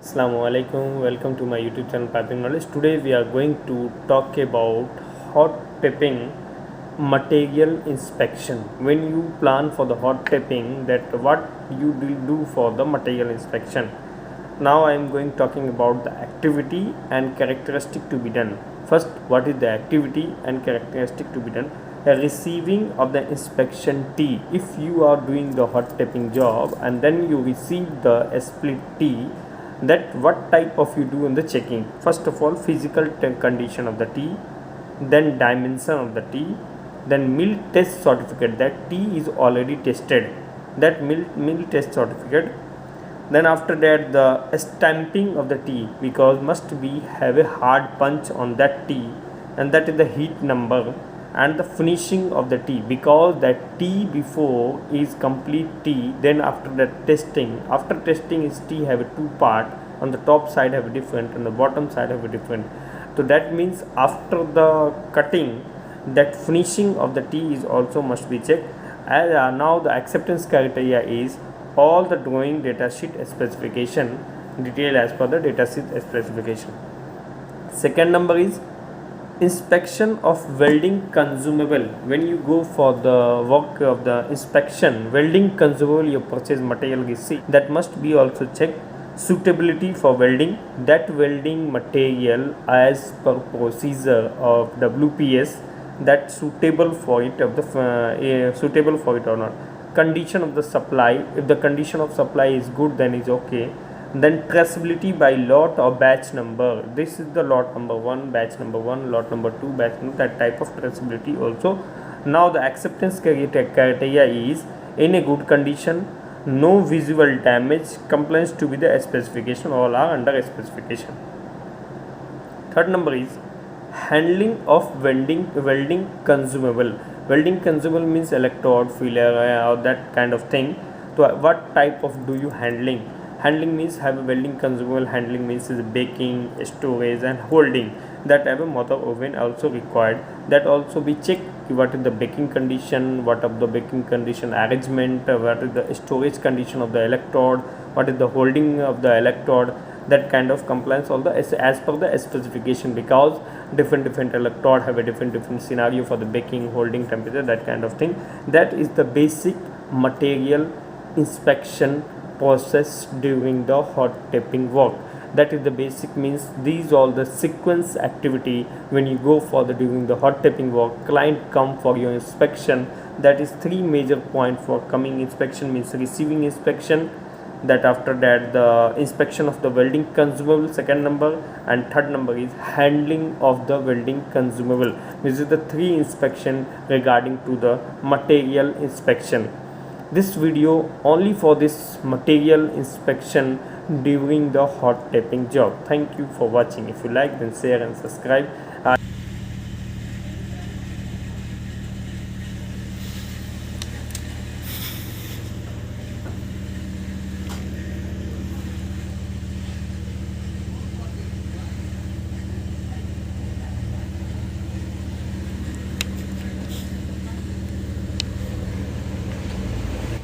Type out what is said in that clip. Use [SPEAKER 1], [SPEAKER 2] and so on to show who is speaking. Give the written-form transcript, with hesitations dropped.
[SPEAKER 1] Assalamu alaikum, welcome to my YouTube channel Piping Knowledge. Today we are going to talk about hot tapping material inspection. When you plan for the hot tapping, that what you will do for the material inspection. Now I am going talking about the activity and characteristic to be done. First, what is the activity and characteristic to be done? A receiving of the inspection T. If you are doing the hot tapping job and then you receive the split T, that what type of you do in the checking. First of all, physical condition of the T, then dimension of the T, then mill test certificate that T is already tested, that mill test certificate. Then after that, the stamping of the T, because must be have a hard punch on that T, and that is the heat number. And the finishing of the T, because that T before is complete T, then after that testing, after testing is T have a two part, on the top side have a different, on the bottom side have a different. So that means after the cutting, that finishing of the T is also must be checked. As now the acceptance criteria is all the drawing data sheet specification detail as per the data sheet specification. Second number is inspection of welding consumable. When you go for the work of the inspection, welding consumable you purchase material receipt, that must be also checked. Suitability for welding, that welding material as per procedure of WPS, that suitable for it of the suitable for it or not. Condition of the supply, if the condition of supply is good, then is okay. Then traceability by lot or batch number, this is the lot number 1, batch number 1, lot number 2, batch number, that type of traceability also. Now the acceptance criteria is in a good condition, no visual damage, compliance to be the specification, all are under specification. Third number is handling of welding consumable. Welding consumable means electrode, filler or that kind of thing. So what type of do you handling? Handling means have a welding consumable. Handling means is baking, storage and holding. That have a mother oven also required. That also be checked what is the baking condition, what of the baking condition arrangement, what is the storage condition of the electrode, what is the holding of the electrode, that kind of compliance all the as per the specification, because different electrode have a different scenario for the baking, holding temperature, that kind of thing. That is the basic material inspection process during the hot tapping work. That is the basic means these all the sequence activity when you go for the during the hot tapping work. Client come for your inspection, that is three major point for coming inspection means receiving inspection, that after that the inspection of the welding consumable second number, and third number is handling of the welding consumable. This is the three inspection regarding to the material inspection. This video only for this material inspection during the hot tapping job. Thank you for watching. If you like, then share and subscribe.